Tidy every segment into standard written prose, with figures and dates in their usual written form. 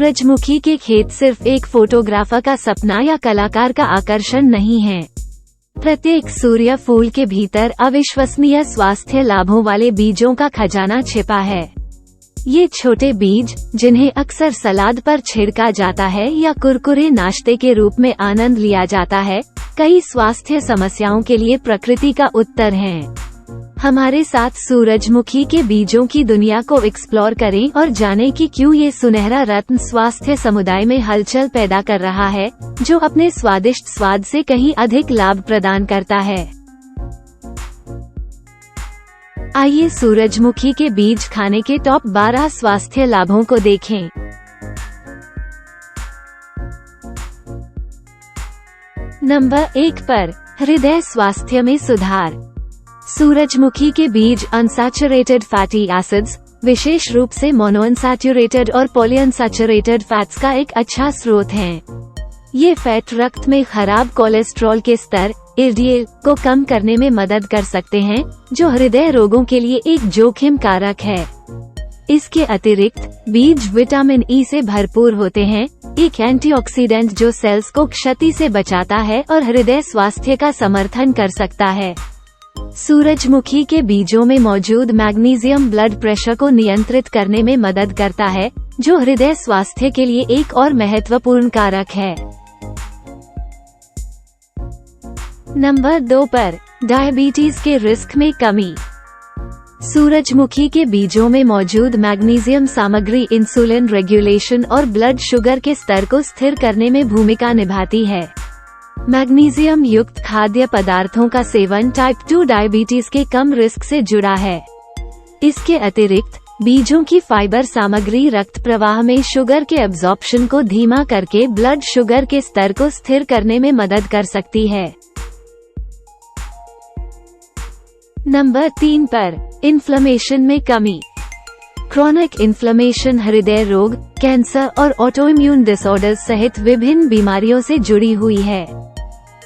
सूरजमुखी के खेत सिर्फ एक फोटोग्राफर का सपना या कलाकार का आकर्षण नहीं है। प्रत्येक सूर्य फूल के भीतर अविश्वसनीय स्वास्थ्य लाभों वाले बीजों का खजाना छिपा है। ये छोटे बीज, जिन्हें अक्सर सलाद पर छिड़का जाता है या कुरकुरे नाश्ते के रूप में आनंद लिया जाता है, कई स्वास्थ्य समस्याओं के लिए प्रकृति का उत्तर हैं। हमारे साथ सूरजमुखी के बीजों की दुनिया को एक्सप्लोर करें और जानें कि क्यों ये सुनहरा रत्न स्वास्थ्य समुदाय में हलचल पैदा कर रहा है, जो अपने स्वादिष्ट स्वाद से कहीं अधिक लाभ प्रदान करता है। आइए सूरजमुखी के बीज खाने के टॉप 12 स्वास्थ्य लाभों को देखें। नंबर 1 पर हृदय स्वास्थ्य में सुधार। सूरजमुखी के बीज अनसैचुरेटेड फैटी एसिड्स, विशेष रूप से मोनोअनसैचुरेटेड और पॉलीअनसैचुरेटेड फैट्स का एक अच्छा स्रोत हैं। ये फैट रक्त में खराब कोलेस्ट्रॉल के स्तर एलडीएल को कम करने में मदद कर सकते हैं, जो हृदय रोगों के लिए एक जोखिम कारक है। इसके अतिरिक्त बीज विटामिन ई से भरपूर होते हैं, एक एंटीऑक्सीडेंट जो सेल्स को क्षति से बचाता है और हृदय स्वास्थ्य का समर्थन कर सकता है। सूरजमुखी के बीजों में मौजूद मैग्नीशियम ब्लड प्रेशर को नियंत्रित करने में मदद करता है, जो हृदय स्वास्थ्य के लिए एक और महत्वपूर्ण कारक है। नंबर 2 पर डायबिटीज के रिस्क में कमी। सूरजमुखी के बीजों में मौजूद मैग्नीशियम सामग्री इंसुलिन रेगुलेशन और ब्लड शुगर के स्तर को स्थिर करने में भूमिका निभाती है। मैग्नीशियम युक्त खाद्य पदार्थों का सेवन टाइप 2 डायबिटीज के कम रिस्क से जुड़ा है। इसके अतिरिक्त बीजों की फाइबर सामग्री रक्त प्रवाह में शुगर के एब्जॉर्प्शन को धीमा करके ब्लड शुगर के स्तर को स्थिर करने में मदद कर सकती है। नंबर 3 पर इन्फ्लेमेशन में कमी। क्रोनिक इन्फ्लेमेशन हृदय रोग, कैंसर और ऑटोइम्यून डिसऑर्डर्स सहित विभिन्न बीमारियों से जुड़ी हुई है।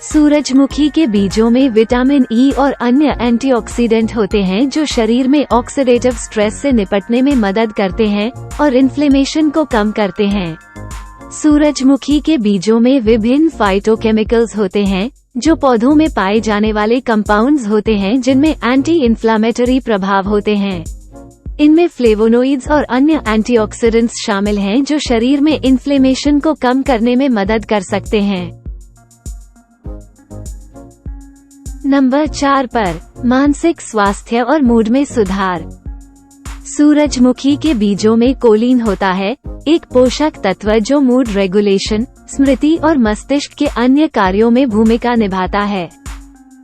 सूरजमुखी के बीजों में विटामिन ई और अन्य एंटीऑक्सीडेंट होते हैं, जो शरीर में ऑक्सीडेटिव स्ट्रेस से निपटने में मदद करते हैं और इन्फ्लेमेशन को कम करते हैं। सूरजमुखी के बीजों में विभिन्न फाइटोकेमिकल्स होते हैं, जो पौधों में पाए जाने वाले कंपाउंड्स होते हैं, जिनमें एंटी इन्फ्लामेटरी प्रभाव होते हैं। इनमें फ्लेवोनोइड्स और अन्य एंटीऑक्सीडेंट्स शामिल हैं, जो शरीर में इन्फ्लेमेशन को कम करने में मदद कर सकते हैं। नंबर 4 पर मानसिक स्वास्थ्य और मूड में सुधार। सूरजमुखी के बीजों में कोलिन होता है, एक पोषक तत्व जो मूड रेगुलेशन, स्मृति और मस्तिष्क के अन्य कार्यों में भूमिका निभाता है।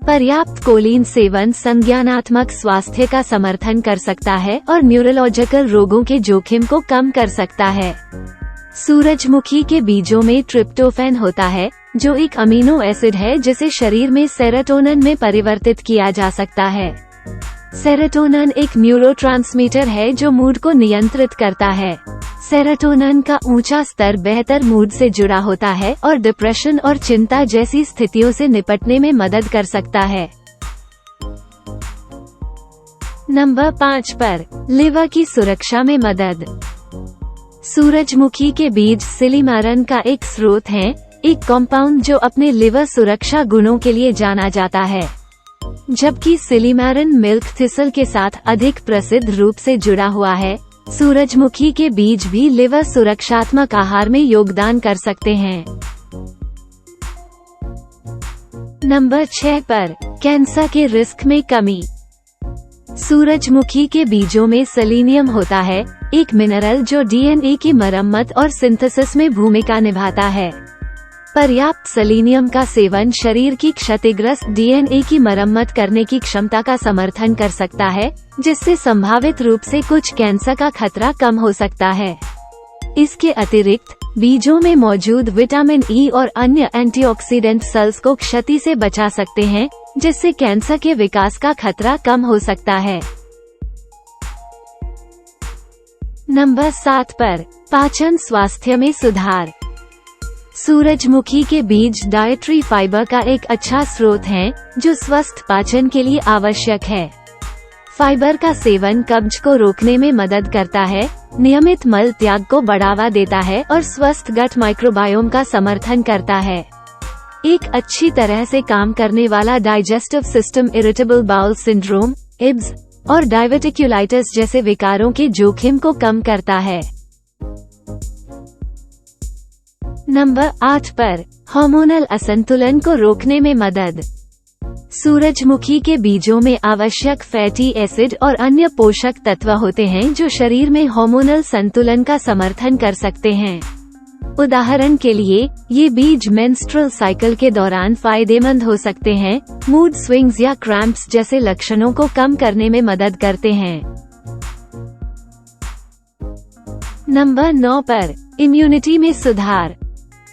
पर्याप्त कोलिन सेवन संज्ञानात्मक स्वास्थ्य का समर्थन कर सकता है और न्यूरोलॉजिकल रोगों के जोखिम को कम कर सकता है। सूरजमुखी के बीजों में ट्रिप्टोफैन होता है, जो एक अमीनो एसिड है जिसे शरीर में सेरोटोनिन में परिवर्तित किया जा सकता है। सेरोटोनिन एक न्यूरोट्रांसमीटर है जो मूड को नियंत्रित करता है। सेरोटोनिन का ऊंचा स्तर बेहतर मूड से जुड़ा होता है और डिप्रेशन और चिंता जैसी स्थितियों से निपटने में मदद कर सकता है। नंबर 5 पर लिवर की सुरक्षा में मदद। सूरजमुखी के बीज सिलीमारन का एक स्रोत हैं, एक कंपाउंड जो अपने लिवर सुरक्षा गुणों के लिए जाना जाता है। जबकि सिलीमारन मिल्क थिसल के साथ अधिक प्रसिद्ध रूप से जुड़ा हुआ है, सूरजमुखी के बीज भी लिवर सुरक्षात्मक आहार में योगदान कर सकते हैं। नंबर 6 पर कैंसर के रिस्क में कमी। सूरजमुखी के बीजों में सेलेनियम होता है, एक मिनरल जो डीएनए की मरम्मत और सिंथेसिस में भूमिका निभाता है। पर्याप्त सेलेनियम का सेवन शरीर की क्षतिग्रस्त डीएनए की मरम्मत करने की क्षमता का समर्थन कर सकता है, जिससे संभावित रूप से कुछ कैंसर का खतरा कम हो सकता है। इसके अतिरिक्त बीजों में मौजूद विटामिन ई और अन्य एंटीऑक्सीडेंट सेल्स को क्षति से बचा सकते हैं, जिससे कैंसर के विकास का खतरा कम हो सकता है। नंबर 7 पर पाचन स्वास्थ्य में सुधार। सूरजमुखी के बीज डाइटरी फाइबर का एक अच्छा स्रोत हैं, जो स्वस्थ पाचन के लिए आवश्यक है। फाइबर का सेवन कब्ज को रोकने में मदद करता है, नियमित मल त्याग को बढ़ावा देता है और स्वस्थ गट माइक्रोबायोम का समर्थन करता है। एक अच्छी तरह से काम करने वाला digestive system irritable bowel syndrome, Ives और डाइवर्टिक्युलाइटिस जैसे विकारों के जोखिम को कम करता है। नंबर 8 पर हार्मोनल असंतुलन को रोकने में मदद। सूरजमुखी के बीजों में आवश्यक फैटी एसिड और अन्य पोषक तत्व होते हैं जो शरीर में हार्मोनल संतुलन का समर्थन कर सकते हैं। उदाहरण के लिए, ये बीज मेंस्ट्रुअल साइकिल के दौरान फायदेमंद हो सकते हैं, मूड स्विंग्स या क्रैम्प्स जैसे लक्षणों को कम करने में मदद करते हैं। नंबर 9 पर इम्यूनिटी में सुधार।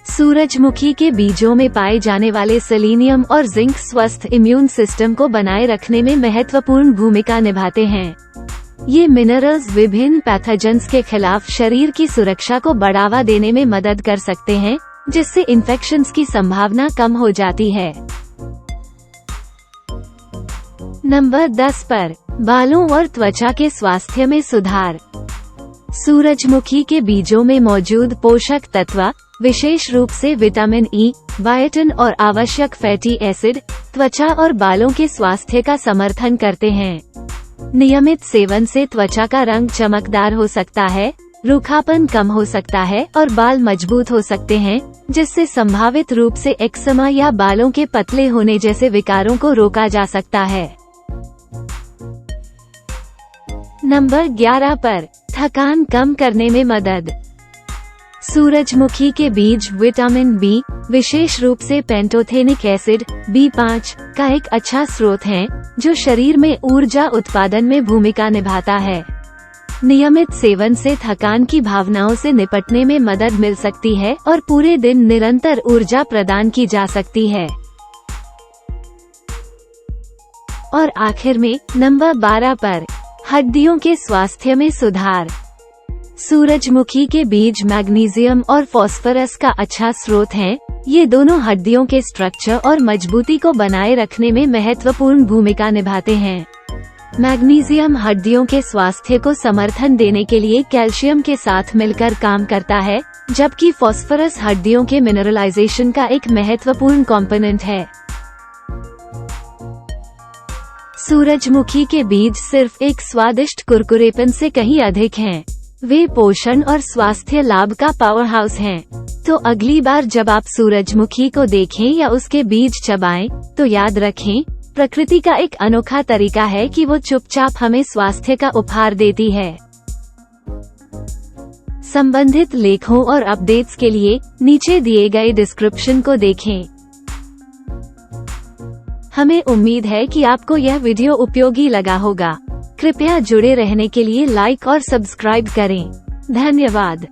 सूरजमुखी के बीजों में पाए जाने वाले सेलेनियम और जिंक स्वस्थ इम्यून सिस्टम को बनाए रखने में महत्वपूर्ण भूमिका निभाते हैं। ये मिनरल्स विभिन्न पैथोजेंस के खिलाफ शरीर की सुरक्षा को बढ़ावा देने में मदद कर सकते हैं, जिससे इन्फेक्शंस की संभावना कम हो जाती है। नंबर 10 पर बालों और त्वचा के स्वास्थ्य में सुधार। सूरजमुखी के बीजों में मौजूद पोषक तत्व, विशेष रूप से विटामिन ई, बायोटिन और आवश्यक फैटी एसिड, त्वचा और बालों के स्वास्थ्य का समर्थन करते हैं। नियमित सेवन से त्वचा का रंग चमकदार हो सकता है, रूखापन कम हो सकता है और बाल मजबूत हो सकते हैं, जिससे संभावित रूप से एक्जिमा या बालों के पतले होने जैसे विकारों को रोका जा सकता है। नंबर 11 पर थकान कम करने में मदद। सूरजमुखी के बीज विटामिन बी, विशेष रूप से पेंटोथेनिक एसिड B5 का एक अच्छा स्रोत हैं, जो शरीर में ऊर्जा उत्पादन में भूमिका निभाता है। नियमित सेवन से थकान की भावनाओं से निपटने में मदद मिल सकती है और पूरे दिन निरंतर ऊर्जा प्रदान की जा सकती है। और आखिर में नंबर 12 पर हड्डियों के स्वास्थ्य में सुधार। सूरजमुखी के बीज मैग्नीशियम और फास्फोरस का अच्छा स्रोत हैं। ये दोनों हड्डियों के स्ट्रक्चर और मजबूती को बनाए रखने में महत्वपूर्ण भूमिका निभाते हैं। मैग्नीशियम हड्डियों के स्वास्थ्य को समर्थन देने के लिए कैल्शियम के साथ मिलकर काम करता है, जबकि फास्फोरस हड्डियों के मिनरलाइजेशन का एक महत्वपूर्ण कंपोनेंट है। सूरजमुखी के बीज सिर्फ एक स्वादिष्ट कुरकुरेपन से कहीं अधिक हैं। वे पोषण और स्वास्थ्य लाभ का पावर हाउस हैं। तो अगली बार जब आप सूरजमुखी को देखें या उसके बीज चबाएं, तो याद रखें, प्रकृति का एक अनोखा तरीका है कि वो चुपचाप हमें स्वास्थ्य का उपहार देती है। संबंधित लेखों और अपडेट्स के लिए नीचे दिए गए डिस्क्रिप्शन को देखें। हमें उम्मीद है कि आपको यह वीडियो उपयोगी लगा होगा। कृपया जुड़े रहने के लिए लाइक और सब्सक्राइब करें। धन्यवाद।